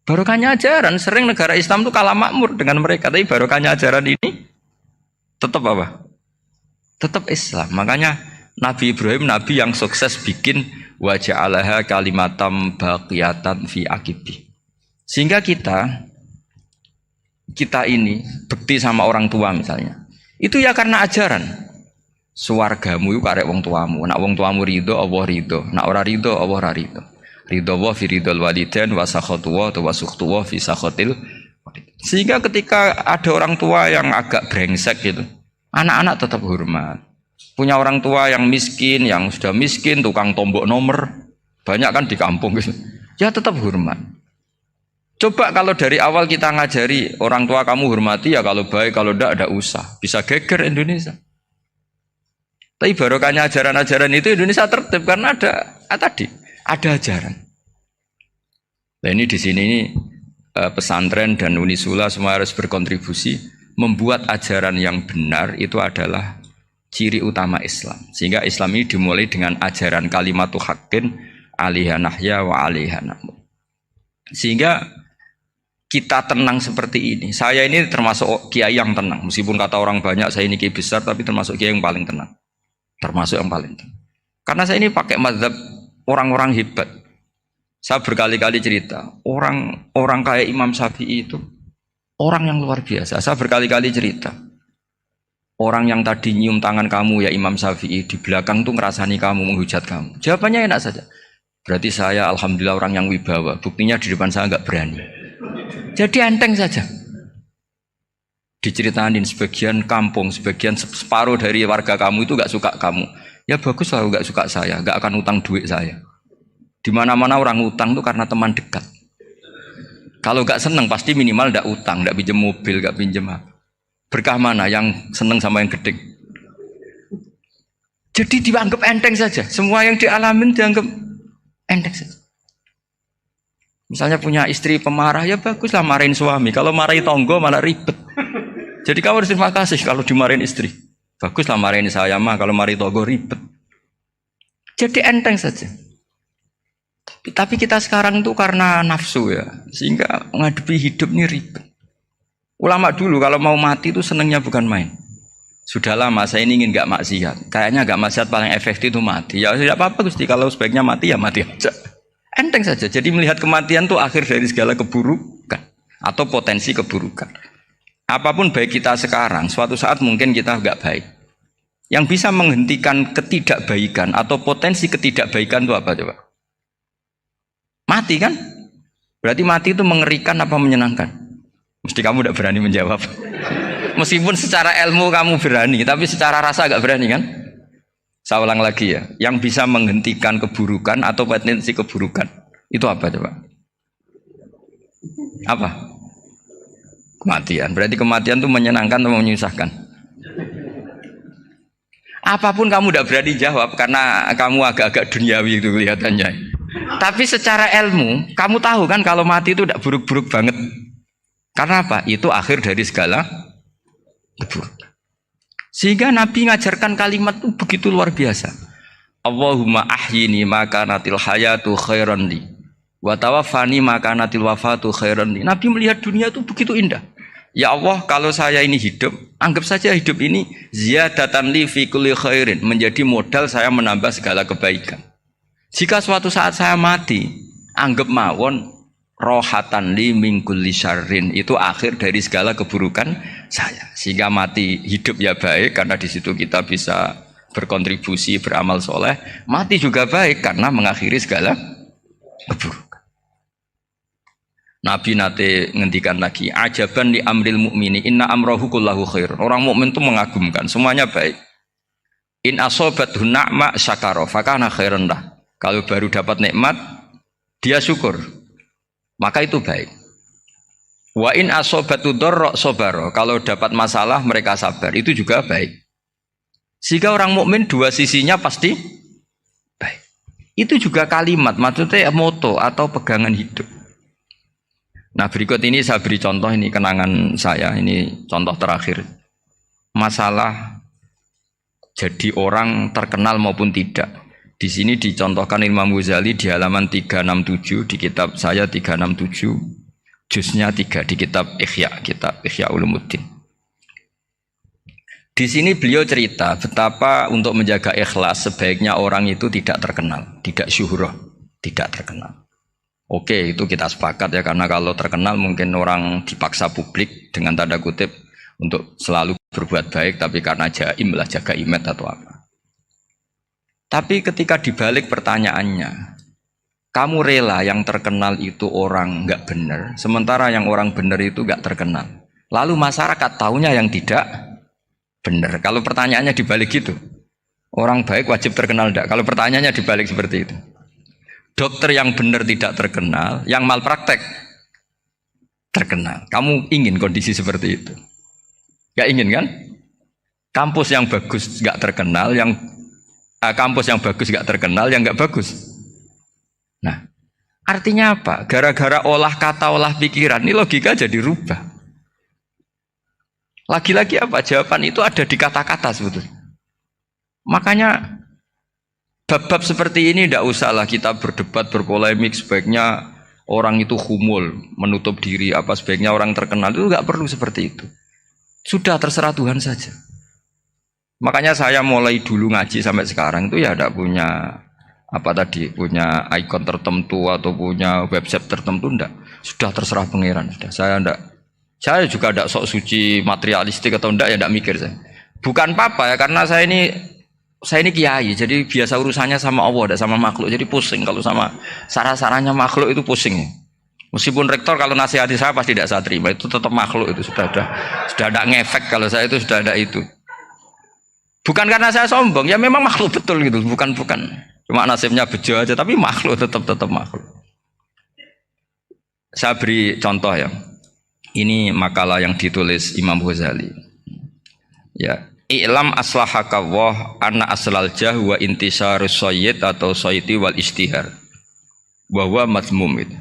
Barokahnya ajaran. Sering negara Islam itu kalah makmur dengan mereka, tapi barokahnya ajaran ini tetap apa? Tetap Islam. Makanya Nabi Ibrahim, Nabi yang sukses bikin wa ja'alaha kalimatam baqiyatan fi aqibi. Sehingga kita ini bekti sama orang tua misalnya, itu ya karena ajaran. Suwargamu itu karek wong tuamu. Nak wong tuamu ridho, Allah ridho. Nak ora ridho, Allah ora ridho. Ridho wa fi ridhol walidain wa sakhatu wa sukhtu wa fi sakhatil. Sehingga ketika ada orang tua yang agak brengsek gitu, anak-anak tetap hormat. Punya orang tua yang miskin, yang sudah miskin, tukang tombok nomor, banyak kan di kampung gitu. Ya tetap hormat. Coba kalau dari awal kita ngajari orang tua kamu hormati ya, kalau baik, kalau tidak usah. Bisa geger Indonesia. Tapi barokahnya ajaran-ajaran itu Indonesia tertib karena ada ajaran. Nah ini di sini pesantren dan Unisula semua harus berkontribusi membuat ajaran yang benar itu adalah ciri utama Islam. Sehingga Islam ini dimulai dengan ajaran kalimatu haqqin alaiha nahya wa alaiha namut. Sehingga kita tenang seperti ini. Saya ini termasuk kiai yang tenang. Meskipun kata orang banyak saya ini kiai besar, tapi termasuk kiai yang paling tenang. Termasuk yang paling tenang. Karena saya ini pakai mazhab orang-orang hebat. Saya berkali-kali cerita, orang kayak Imam Syafi'i itu orang yang luar biasa. Saya berkali-kali cerita, orang yang tadi nyium tangan kamu ya Imam Syafi'i, di belakang tuh ngerasani kamu, menghujat kamu. Jawabannya enak saja. Berarti saya alhamdulillah orang yang wibawa. Buktinya di depan saya nggak berani. Jadi enteng saja. Diceritain sebagian kampung, sebagian separuh dari warga kamu itu nggak suka kamu. Ya bagus lah nggak suka saya, nggak akan utang duit saya. Di mana-mana orang utang itu karena teman dekat. Kalau nggak seneng pasti minimal nggak utang, nggak pinjam mobil, nggak pinjam apa. Berkah mana yang seneng sama yang gede? Jadi dianggap enteng saja. Semua yang dialamin dianggap enteng saja. Misalnya punya istri pemarah, ya baguslah marahin suami. Kalau marahin tonggo malah ribet. Jadi kamu harus terima kasih kalau dimarahin istri. Baguslah marahin saya mah, kalau marahin tonggo ribet. Jadi enteng saja. Tapi kita sekarang tuh karena nafsu ya, sehingga menghadapi hidup ini ribet. Ulama dulu kalau mau mati itu senengnya bukan main. Sudah lama saya ini ingin nggak maksiat. Kayaknya nggak maksiat paling efektif itu mati. Ya tidak apa-apa Gusti, kalau sebaiknya mati ya mati aja. Enteng saja. Jadi melihat kematian itu akhir dari segala keburukan atau potensi keburukan. Apapun baik kita sekarang, suatu saat mungkin kita nggak baik. Yang bisa menghentikan ketidakbaikan atau potensi ketidakbaikan itu apa coba? Mati kan? Berarti mati itu mengerikan apa menyenangkan? Mesti kamu tidak berani menjawab. Meskipun secara ilmu kamu berani, tapi secara rasa agak berani kan? Saya ulang lagi ya, yang bisa menghentikan keburukan atau potensi keburukan itu apa coba? Apa? Kematian. Berarti kematian itu menyenangkan atau menyusahkan? Apapun kamu tidak berani jawab karena kamu agak-agak duniawi itu kelihatannya. Tapi secara ilmu, kamu tahu kan kalau mati itu tidak buruk-buruk banget. Karena apa? Itu akhir dari segala keburukan. Sehingga Nabi ngajarkan kalimat itu begitu luar biasa. Allahumma ahyini maka natil hayatu khairan li wa tawaffani maka natil wafatu khairan li. Nabi melihat dunia itu begitu indah. Ya Allah, kalau saya ini hidup, anggap saja hidup ini ziyadatan li fi kulli khairin, menjadi modal saya menambah segala kebaikan. Jika suatu saat saya mati, anggap mawon rohatan li min kulli syarrin, itu akhir dari segala keburukan saya. Sehingga mati hidup ya baik karena di situ kita bisa berkontribusi beramal soleh. Mati juga baik karena mengakhiri segala keburukan. Nabi nate ngendikan lagi, ajaban li amril mukmini inna amrahu kullahu khair. Orang mukmin itu mengagumkan, semuanya baik. In asobathu na'ma syakara fakana khairan lah. Kalau baru dapat nikmat, dia syukur, maka itu baik. Wa in asobatu dharra sabara. Kalau dapat masalah mereka sabar, itu juga baik. Jika orang mukmin dua sisinya pasti baik. Itu juga kalimat, maksudnya moto atau pegangan hidup. Nah, berikut ini saya beri contoh, ini kenangan saya, ini contoh terakhir. Masalah jadi orang terkenal maupun tidak. Di sini dicontohkan Imam Ghazali di halaman 367 di kitab saya 367, juznya 3 di kitab Ihya Ulumuddin. Di sini beliau cerita betapa untuk menjaga ikhlas sebaiknya orang itu tidak terkenal, tidak syuhrah, tidak terkenal. Oke, itu kita sepakat ya, karena kalau terkenal mungkin orang dipaksa publik dengan tanda kutip untuk selalu berbuat baik, tapi karena jaim lah, jaga image atau apa. Tapi ketika dibalik pertanyaannya, kamu rela yang terkenal itu orang nggak benar, sementara yang orang benar itu nggak terkenal. Lalu masyarakat taunya yang tidak benar. Kalau pertanyaannya dibalik gitu, orang baik wajib terkenal enggak? Kalau pertanyaannya dibalik seperti itu. Dokter yang benar tidak terkenal, yang malpraktek terkenal. Kamu ingin kondisi seperti itu? Gak ingin kan? Kampus yang bagus gak terkenal, kampus yang bagus gak terkenal, yang gak bagus. Nah, artinya apa? Gara-gara olah kata, olah pikiran, ini logika jadi rubah. Lagi-lagi apa? Jawaban itu ada di kata-kata sebetulnya. Makanya bab-bab seperti ini tidak usahlah kita berdebat, berpolemik. Sebaiknya orang itu humul, menutup diri, apa sebaiknya orang terkenal, itu nggak perlu seperti itu. Sudah terserah Tuhan saja. Makanya saya mulai dulu ngaji sampai sekarang itu ya tidak punya punya ikon tertentu atau punya website tertentu, enggak. Sudah terserah pangeran. Sudah saya juga tidak sok suci materialistik atau enggak, ya tidak mikir saya. Bukan apa-apa ya, karena saya ini kiai, jadi biasa urusannya sama Allah, tidak sama makhluk. Jadi pusing kalau sama sarah-sarahnya makhluk itu pusing. Meskipun rektor kalau nasihati saya pasti tidak saya terima, itu tetap makhluk, itu sudah ada ngefek kalau saya itu sudah ada itu. Bukan karena saya sombong, ya memang makhluk betul gitu, bukan. Cuma nasibnya bejo aja, tapi makhluk tetap makhluk. Saya beri contoh ya. Ini makalah yang ditulis Imam Ghazali. Ya. I'lam aslahakallah anna aslal jah wa intisarus sayyid atau sayyidi wal istihar wa huwa mazmum itu.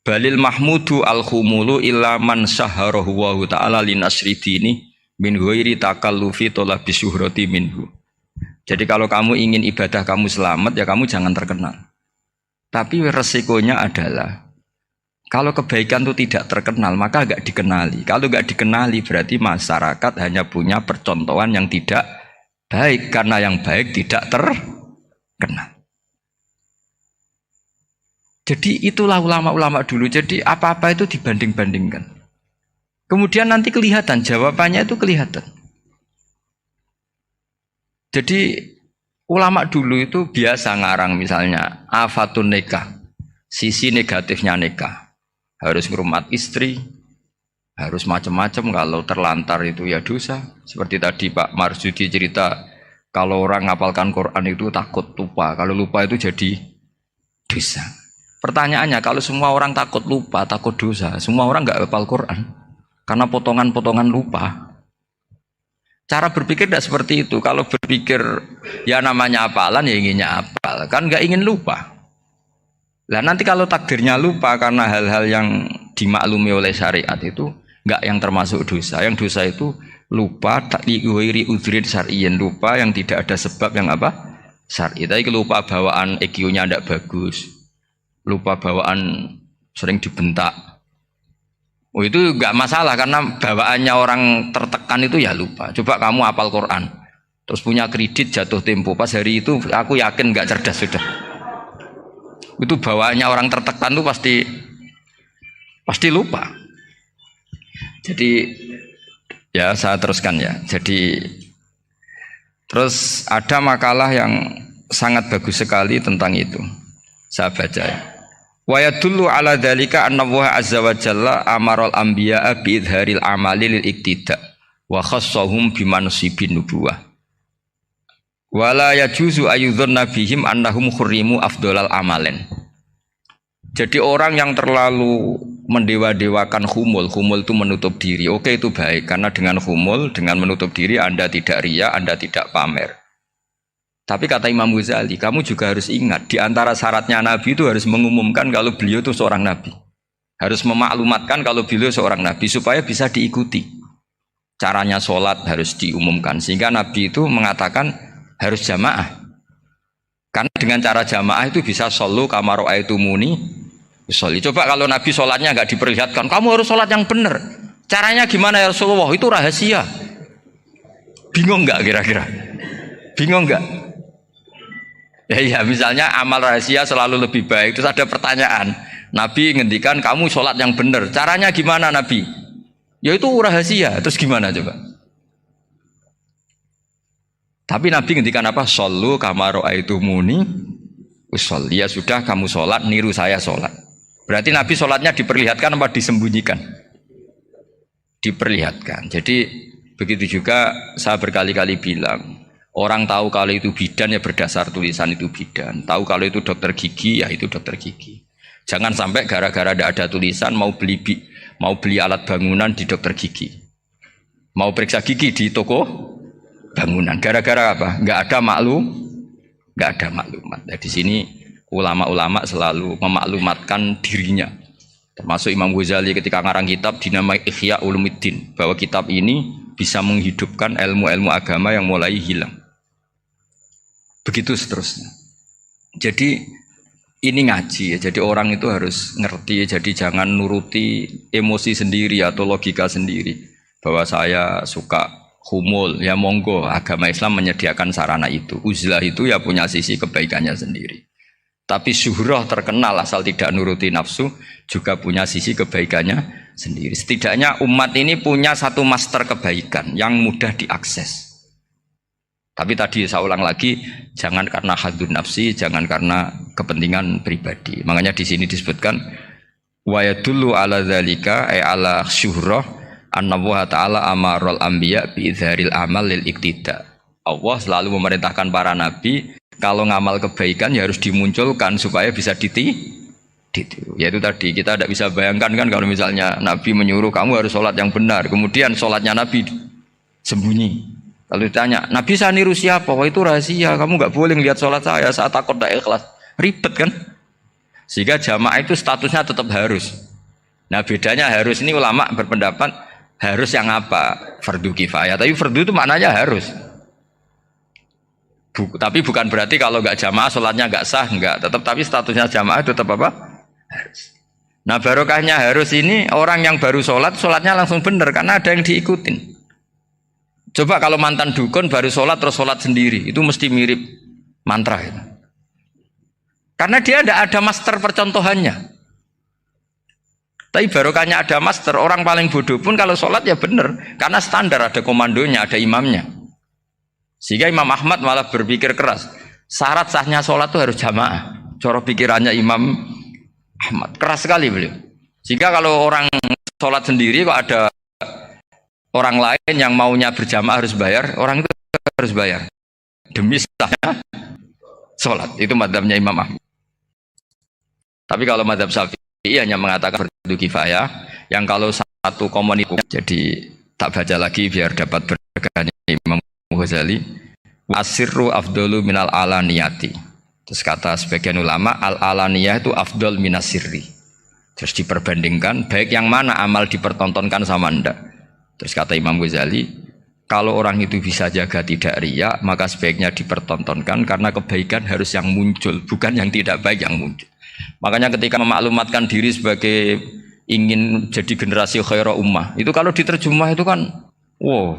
Balil mahmudu al-khumulu illa man saharahu wa ta'ala linasri dini min ghairi takallufi talabi syuhrati minhu. Jadi kalau kamu ingin ibadah kamu selamat, ya kamu jangan terkenal. Tapi resikonya adalah Kalau kebaikan itu tidak terkenal, maka nggak dikenali. Kalau nggak dikenali, berarti masyarakat hanya punya percontohan yang tidak baik, karena yang baik tidak terkenal. Jadi itulah ulama-ulama dulu. Jadi apa-apa itu dibanding-bandingkan. Kemudian nanti kelihatan, jawabannya itu kelihatan. Jadi ulama dulu itu biasa ngarang misalnya afatun nikah, sisi negatifnya nikah. Harus ngurmat istri, harus macam-macam, kalau terlantar itu ya dosa. Seperti tadi Pak Marsudi cerita, kalau orang ngapalkan Quran itu takut lupa, kalau lupa itu jadi dosa. Pertanyaannya, kalau semua orang takut lupa, takut dosa, semua orang nggak hafal Quran karena potongan-potongan lupa. Cara berpikir tidak seperti itu. Kalau berpikir ya namanya hafalan ya inginnya hafal, kan nggak ingin lupa. Lah nanti kalau takdirnya lupa karena hal-hal yang dimaklumi oleh syariat itu enggak yang termasuk dosa. Yang dosa itu lupa tak liwiri udhrin syar'iyyin, lupa yang tidak ada sebab yang apa? Syar'i. Tapi lupa bawaan EQ-nya tidak bagus. Lupa bawaan sering dibentak. Oh itu enggak masalah karena bawaannya orang tertekan itu ya lupa. Coba kamu hafal Quran, terus punya kredit jatuh tempo. Pas hari itu aku yakin enggak cerdas sudah. Itu bawaannya orang tertekan itu pasti lupa. Jadi ya saya teruskan ya. Jadi terus ada makalah yang sangat bagus sekali tentang itu. Saya baca ya. Wa yadullu ala dzalika anna Allah azza wa jalla amaral anbiya'a bi idharil amali lil iktida wa khassahum bi mansibin nubuwah. Wala yajuzu ayyudhanna bihim annahum khurrimu afdolal amalen. Jadi orang yang terlalu mendewa-dewakan khumul itu menutup diri. Oke itu baik, karena dengan khumul, dengan menutup diri Anda tidak riya, Anda tidak pamer. Tapi kata Imam Ghazali, kamu juga harus ingat, di antara syaratnya Nabi itu harus mengumumkan kalau beliau itu seorang Nabi. Harus memaklumatkan kalau beliau seorang Nabi, supaya bisa diikuti. Caranya sholat harus diumumkan, sehingga Nabi itu mengatakan harus jamaah. Karena dengan cara jamaah itu bisa shollu kama ra'aitumuni usolli. Coba kalau Nabi sholatnya nggak diperlihatkan, kamu harus sholat yang benar. Caranya gimana ya Rasulullah? Itu rahasia. Bingung nggak kira-kira? Bingung nggak? Ya misalnya amal rahasia selalu lebih baik. Terus ada pertanyaan, Nabi ngendikan kamu sholat yang benar. Caranya gimana Nabi? Ya itu rahasia. Terus gimana coba? Tapi Nabi ngendikan apa? Shollu kama ra'aitumuni usolli. Ya sudah kamu sholat, niru saya sholat. Berarti Nabi sholatnya diperlihatkan apa disembunyikan? Diperlihatkan. Jadi begitu juga saya berkali-kali bilang, orang tahu kalau itu bidan ya berdasar tulisan itu bidan. Tahu kalau itu dokter gigi ya itu dokter gigi. Jangan sampai gara-gara tidak ada tulisan mau beli alat bangunan di dokter gigi, mau periksa gigi di toko bangunan. Gara-gara apa? Nggak ada maklumat. Nah, di sini ulama-ulama selalu memaklumatkan dirinya. Termasuk Imam Ghazali ketika ngarang kitab dinamai Ihya Ulumuddin, bahwa kitab ini bisa menghidupkan ilmu-ilmu agama yang mulai hilang. Begitu seterusnya. Jadi ini ngaji ya. Jadi orang itu harus ngerti. Jadi jangan nuruti emosi sendiri atau logika sendiri. Bahwa saya suka humul, ya monggo, agama Islam menyediakan sarana itu. Uzlah itu ya punya sisi kebaikannya sendiri. Tapi syuhrah terkenal asal tidak nuruti nafsu juga punya sisi kebaikannya sendiri. Setidaknya umat ini punya satu master kebaikan yang mudah diakses. Tapi tadi saya ulang lagi, jangan karena hadun nafsi, jangan karena kepentingan pribadi. Makanya di sini disebutkan wa yadullu ala dzalika ay ala syuhrah Anna Allah Ta'ala amarul anbiya bi'idharil amal lil iktida. Allah selalu memerintahkan para nabi kalau ngamal kebaikan ya harus dimunculkan supaya bisa ditiru. Yaitu tadi kita tidak bisa bayangkan kan kalau misalnya Nabi menyuruh kamu harus sholat yang benar, kemudian sholatnya Nabi sembunyi. Lalu ditanya, Nabi saya niru siapa? Wah itu rahasia, kamu nggak boleh lihat sholat saya takut tidak ikhlas. Ribet kan? Sehingga jamaah itu statusnya tetap harus. Nah bedanya harus ini ulama berpendapat harus yang apa? Fardu kifayah. Tapi fardu itu maknanya harus. Tapi bukan berarti kalau nggak jamaah sholatnya nggak sah, nggak. Tetap tapi statusnya jamaah tetap apa? Harus. Nah barokahnya harus ini orang yang baru sholat, sholatnya langsung bener karena ada yang diikutin. Coba kalau mantan dukun baru sholat terus sholat sendiri, itu mesti mirip mantra itu. Karena dia tidak ada master percontohannya. Tapi barokahnya ada master, orang paling bodoh pun kalau sholat ya bener, karena standar ada komandonya, ada imamnya. Sehingga Imam Ahmad malah berpikir keras, syarat sahnya sholat itu harus jamaah. Cara pikirannya Imam Ahmad keras sekali beliau. Sehingga kalau orang sholat sendiri kok ada orang lain yang maunya berjamaah harus bayar, orang itu harus bayar demi sahnya sholat. Itu madzhabnya Imam Ahmad. Tapi kalau madzhab Syafi'i hanya mengatakan fardu kifayah, yang kalau satu komunitas, jadi tak baca lagi biar dapat berkahnya Imam Ghazali, asirru afdalu minal alaniyati. Terus kata sebagian ulama, al alaniyah itu afdal minasirri. Terus diperbandingkan baik yang mana amal dipertontonkan sama ndak. Terus kata Imam Ghazali, kalau orang itu bisa jaga tidak riya, maka sebaiknya dipertontonkan karena kebaikan harus yang muncul, bukan yang tidak baik yang muncul. Makanya ketika memaklumatkan diri sebagai ingin jadi generasi khairah ummah, itu kalau diterjemah itu kan wow,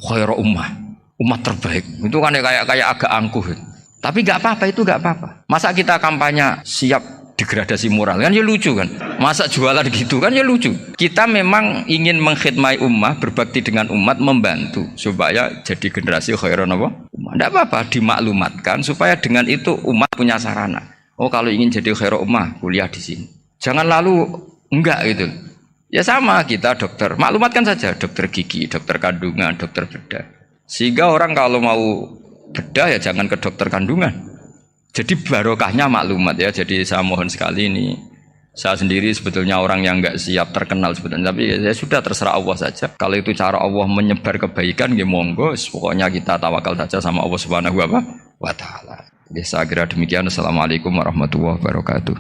khairah ummah, umat terbaik. Itu kan kayak agak angkuh. Tapi nggak apa-apa, itu nggak apa-apa. Masa kita kampanye siap degradasi moral kan ya lucu kan. Masa jualan gitu kan ya lucu. Kita memang ingin mengkhidmati ummah, berbakti dengan umat, membantu supaya jadi generasi khairah ummah. Nggak apa-apa, dimaklumatkan supaya dengan itu umat punya sarana. Oh kalau ingin jadi khairah ummah, kuliah di sini. Jangan lalu enggak gitu. Ya sama kita dokter, maklumatkan saja dokter gigi, dokter kandungan, dokter bedah. Sehingga orang kalau mau bedah ya jangan ke dokter kandungan. Jadi barokahnya maklumat ya. Jadi saya mohon sekali ini, saya sendiri sebetulnya orang yang enggak siap terkenal sebetulnya, tapi ya sudah terserah Allah saja. Kalau itu cara Allah menyebar kebaikan, ya monggo. Pokoknya kita tawakal saja sama Allah Subhanahu wa Ta'ala. Saya kira demikian. Assalamualaikum warahmatullahi wabarakatuh.